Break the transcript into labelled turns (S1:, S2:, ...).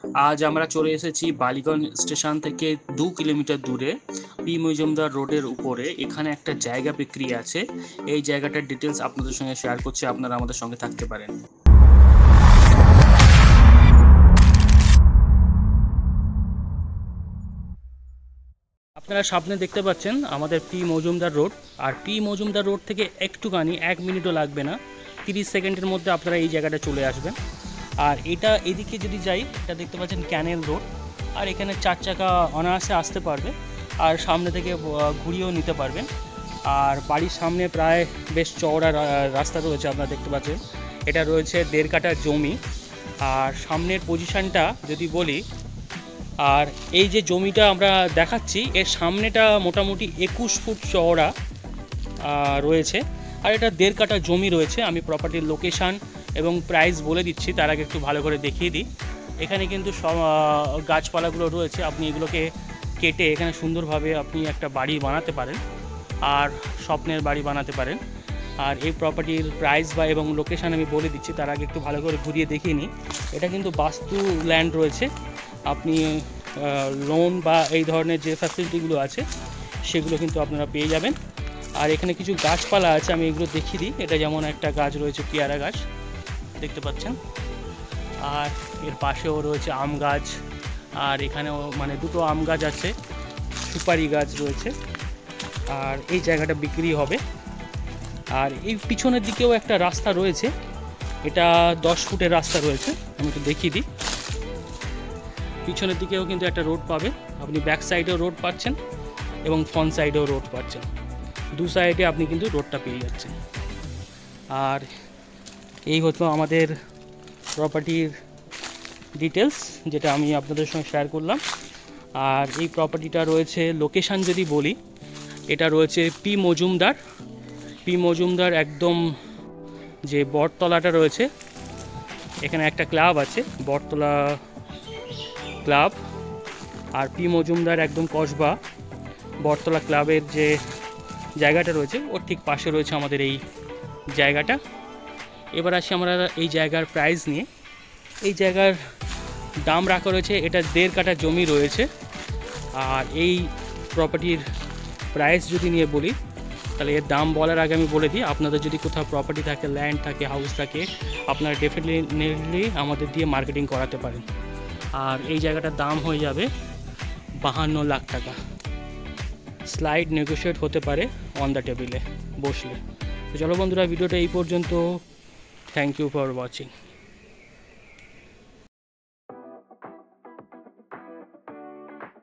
S1: আজ আমরা চলে এসেছি বালিগঞ্জ স্টেশন থেকে 2 কিলোমিটার দূরে পি মজুমদার রোডের উপরে। এখানে একটা জায়গা বিক্রি আছে। এই জায়গাটার ডিটেলস আপনাদের সঙ্গে শেয়ার করছি, আপনারা আমাদের সঙ্গে থাকতে পারেন। আপনারা সামনে দেখতে পাচ্ছেন আমাদের পি মজুমদার রোড। আর পি মজুমদার রোড থেকে একটুখানি 1 মিনিটও লাগবে না, 30 সেকেন্ডের মধ্যে আপনারা এই জায়গাটা চলে আসবেন। আর এটা এদিকে যদি যাই, এটা দেখতে পাচ্ছেন ক্যানেল রোড। আর এখানে 4 চাকা অনায়াসে আসতে পারবে, আর সামনে থেকে ঘুরিয়েও নিতে পারবেন। আর বাড়ির সামনে প্রায় বেশ চওড়া রাস্তা রয়েছে, আপনারা দেখতে পাচ্ছেন। এটা রয়েছে 1.5 কাঠা জমি। আর সামনের পজিশানটা যদি বলি, আর এই যে জমিটা আমরা দেখাচ্ছি এর সামনেটা মোটামুটি 21 ফুট চওড়া রয়েছে। আর এটা 1.5 কাঠা জমি রয়েছে। আমি প্রপার্টির লোকেশান এবং প্রাইস বলে দিচ্ছি, তার আগে একটু ভালো করে দেখিয়ে দিই। এখানে কিন্তু সব গাছপালাগুলো রয়েছে, আপনি এগুলোকে কেটে এখানে সুন্দরভাবে আপনি একটা বাড়ি বানাতে পারেন, আর স্বপ্নের বাড়ি বানাতে পারেন। আর এই প্রপার্টির প্রাইস বা এবং লোকেশান আমি বলে দিচ্ছি, তার আগে একটু ভালো করে ঘুরিয়ে দেখিয়ে নিই। এটা কিন্তু বাস্তু ল্যান্ড রয়েছে। আপনি লোন বা এই ধরনের যে ফ্যাসিলিটিগুলো আছে সেগুলো কিন্তু আপনারা পেয়ে যাবেন। আর এখানে কিছু গাছপালা আছে, আমি এগুলো দেখিয়ে দিই। এটা যেমন একটা গাছ রয়েছে, পেয়ারা গাছ দেখতে পাচ্ছেন। আর এর পাশেও রয়েছে আম গাছ। আর এখানেও মানে 2টো আম গাছ আছে, সুপারি গাছ রয়েছে। আর এই জায়গাটা বিক্রি হবে। আর এই পিছনের দিকেও একটা রাস্তা রয়েছে, এটা 10 ফুটের রাস্তা রয়েছে। আমি একটু দেখিয়ে দিই। পিছনের দিকেও কিন্তু একটা রোড পাবে, আপনি ব্যাক সাইডেও রোড পাচ্ছেন এবং ফ্রন্ট সাইডেও রোড পাচ্ছেন। দু সাইডে আপনি কিন্তু রোডটা পেয়ে যাচ্ছেন। আর এই হতো আমাদের প্রপার্টির ডিটেলস, যেটা আমি আপনাদের সঙ্গে শেয়ার করলাম। আর এই প্রপার্টিটা রয়েছে, লোকেশান যদি বলি, এটা রয়েছে পি মজুমদার একদম যে বটতলাটা রয়েছে, এখানে একটা ক্লাব আছে, বটতলা ক্লাব। আর পি মজুমদার একদম কসবা বটতলা ক্লাবের যে জায়গাটা রয়েছে ওর ঠিক পাশে রয়েছে আমাদের এই জায়গাটা। এবার আসি আমরা এই জায়গার প্রাইস নিয়ে। এই জায়গার দাম রাখা রয়েছে, এটা 1.5 কাঠা জমি রয়েছে। আর এই প্রপার্টির প্রাইস যদি নিয়ে বলি, তাহলে এর দাম বলার আগে আমি বলে দিই, আপনাদের যদি কোথাও প্রপার্টি থাকে, ল্যান্ড থাকে, হাউস থাকে, আপনারা ডেফিনেটলি আমাদের দিয়ে মার্কেটিং করাতে পারেন। আর এই জায়গাটার দাম হয়ে যাবে 52 লাখ টাকা। স্লাইড নেগোশিয়েট হতে পারে অন দ্য টেবিলে বসলে। তো চলো বন্ধুরা, ভিডিওটা এই পর্যন্ত। Thank you for watching.